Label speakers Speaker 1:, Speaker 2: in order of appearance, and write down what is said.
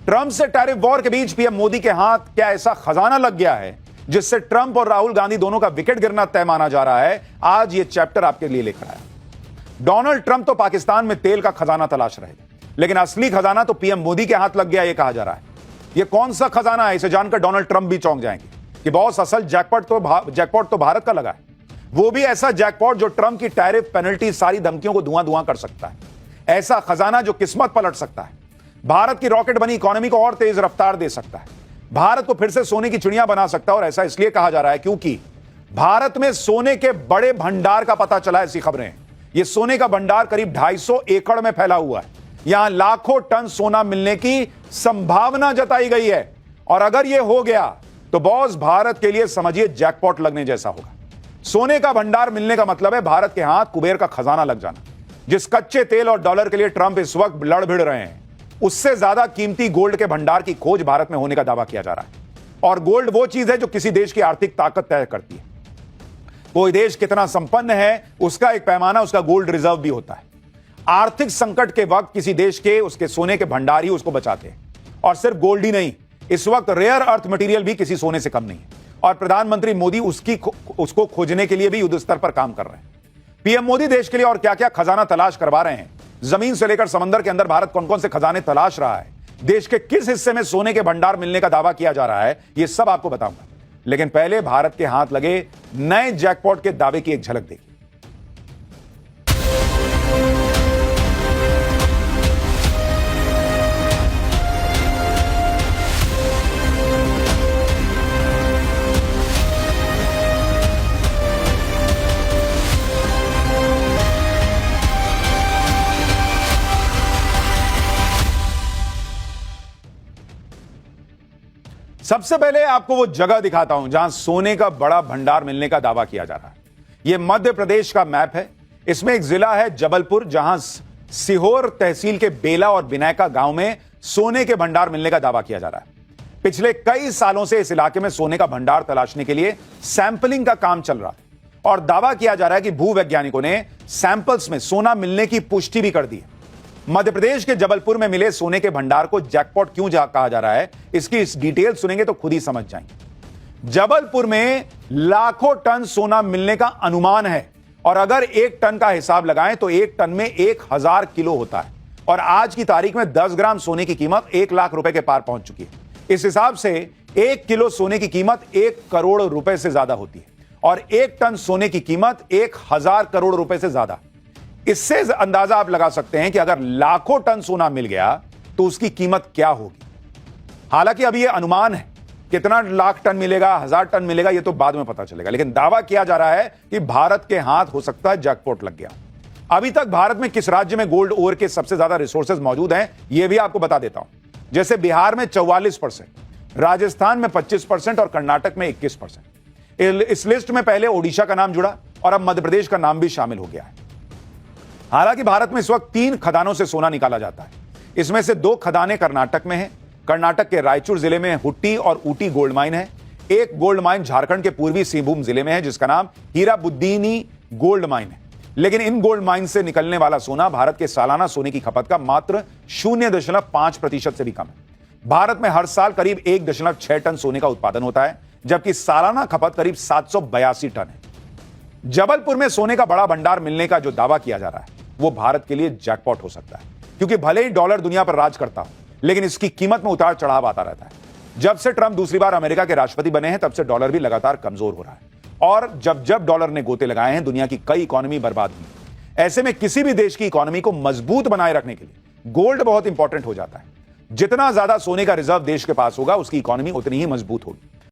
Speaker 1: Trump से tariff war के बीच PM Modi के हाथ क्या ऐसा खजाना लग गया है जिससे ट्रंप और राहुल गांधी दोनों का विकेट गिरना तय माना जा रहा है? आज ये चैप्टर आपके लिए लेकर आया। डोनाल्ड ट्रंप तो पाकिस्तान में तेल का खजाना तलाश रहे, लेकिन असली खजाना तो पीएम मोदी के हाथ लग गया, यह कहा जा रहा है। यह कौन सा खजाना है, इसे जानकर डोनाल्ड ट्रंप भी चौंक जाएंगे कि बॉस, असल जैकपॉट तो भारत का लगा है। वो भी ऐसा जैकपॉट जो ट्रंप की टैरिफ, पेनल्टी, सारी धमकियों को धुआं धुआं कर सकता है। ऐसा खजाना जो किस्मत पलट सकता है, भारत की रॉकेट बनी इकोनॉमी को और तेज रफ्तार दे सकता है, भारत को फिर से सोने की चिड़िया बना सकता है। और ऐसा इसलिए कहा जा रहा है क्योंकि भारत में सोने के बड़े भंडार का पता चला। ऐसी खबरें हैं। यह सोने का भंडार करीब 250 एकड़ में फैला हुआ है। यहां लाखों टन सोना मिलने की संभावना जताई गई है। और अगर यह हो गया तो बॉस, भारत के लिए समझिए जैकपॉट लगने जैसा होगा। सोने का भंडार मिलने का मतलब है भारत के हाथ कुबेर का खजाना लग जाना। जिस कच्चे तेल और डॉलर के लिए ट्रंप इस वक्त लड़ भिड़ रहे हैं, उससे ज्यादा कीमती गोल्ड के भंडार की खोज भारत में होने का दावा किया जा रहा है। और गोल्ड वो चीज है जो किसी देश की आर्थिक ताकत तय करती है। कोई देश कितना संपन्न है, उसका एक पैमाना, उसका गोल्ड रिजर्व भी होता है। आर्थिक संकट के वक्त किसी देश के उसके सोने के भंडार ही उसको बचाते हैं। और सिर्फ गोल्ड ही नहीं, इस वक्त रेयर अर्थ मटेरियल भी किसी सोने से कम नहीं है। और प्रधानमंत्री मोदी उसको खोजने के लिए भी युद्ध स्तर पर काम कर रहे हैं। पीएम मोदी देश के लिए और क्या क्या खजाना तलाश करवा रहे हैं, जमीन से लेकर समंदर के अंदर भारत कौन कौन से खजाने तलाश रहा है, देश के किस हिस्से में सोने के भंडार मिलने का दावा किया जा रहा है, यह सब आपको बताऊंगा। लेकिन पहले भारत के हाथ लगे नए जैकपॉट के दावे की एक झलक देखिए। सबसे पहले आपको वो जगह दिखाता हूं जहां सोने का बड़ा भंडार मिलने का दावा किया जा रहा है। यह मध्य प्रदेश का मैप है। इसमें एक जिला है जबलपुर, जहां सीहोर तहसील के बेला और बिनैका गांव में सोने के भंडार मिलने का दावा किया जा रहा है। पिछले कई सालों से इस इलाके में सोने का भंडार तलाशने के लिए सैंपलिंग का काम चल रहा है और दावा किया जा रहा है कि भूवैज्ञानिकों ने सैंपल्स में सोना मिलने की पुष्टि भी कर दी है। मध्य प्रदेश के जबलपुर में मिले सोने के भंडार को जैकपॉट क्यों कहा जा रहा है, इसकी इस डिटेल सुनेंगे तो खुद ही समझ जाएंगे। जबलपुर में लाखों टन सोना मिलने का अनुमान है और अगर एक टन का हिसाब लगाएं तो एक टन में 1000 किलो होता है। और आज की तारीख में 10 ग्राम सोने की कीमत 1 लाख रुपए के पार पहुंच चुकी है। इस हिसाब से 1 किलो सोने की कीमत 1 करोड़ रुपए से ज्यादा होती है और 1 टन सोने की कीमत 1000 करोड़ रुपए से ज्यादा। इससे अंदाजा आप लगा सकते हैं कि अगर लाखों टन सोना मिल गया तो उसकी कीमत क्या होगी। हालांकि अभी यह अनुमान है, कितना लाख टन मिलेगा, 1000 टन मिलेगा, यह तो बाद में पता चलेगा। लेकिन दावा किया जा रहा है कि भारत के हाथ हो सकता है जैकपॉट लग गया। अभी तक भारत में किस राज्य में गोल्ड ओर के सबसे ज्यादा रिसोर्सेज मौजूद हैं, यह भी आपको बता देता हूं। जैसे बिहार में 44%, राजस्थान में 25% और कर्नाटक में 21%। इस लिस्ट में पहले ओडिशा का नाम जुड़ा और अब मध्य प्रदेश का नाम भी शामिल हो गया है। हालांकि भारत में इस वक्त 3 खदानों से सोना निकाला जाता है। इसमें से 2 खदानें कर्नाटक में हैं। कर्नाटक के रायचूर जिले में हुट्टी और ऊटी गोल्ड माइन है। एक गोल्ड माइन झारखंड के पूर्वी सिंहभूम जिले में है जिसका नाम हीराबुद्दीनी गोल्ड माइन है। लेकिन इन गोल्ड माइन से निकलने वाला सोना भारत के सालाना सोने की खपत का मात्र 0.5% से भी कम है। भारत में हर साल करीब 1.6 टन सोने का उत्पादन होता है, जबकि सालाना खपत करीब 782 टन है। जबलपुर में सोने का बड़ा भंडार मिलने का जो दावा किया जा रहा है वो भारत के लिए जैकपॉट हो सकता है, क्योंकि भले ही डॉलर दुनिया पर राज करता हो, लेकिन इसकी कीमत में उतार चढ़ाव आता रहता है। जब से ट्रंप दूसरी बार अमेरिका के राष्ट्रपति बने हैं, तब से डॉलर भी लगातार कमजोर हो रहा है और जब जब डॉलर ने गोते लगाए हैं, दुनिया की कई इकोनॉमी बर्बाद हुई। ऐसे में किसी भी देश की इकोनॉमी को मजबूत बनाए रखने के लिए गोल्ड बहुत इंपॉर्टेंट हो जाता है। जितना ज्यादा सोने का रिजर्व देश के पास होगा, उसकी इकोनॉमी उतनी ही मजबूत होगी।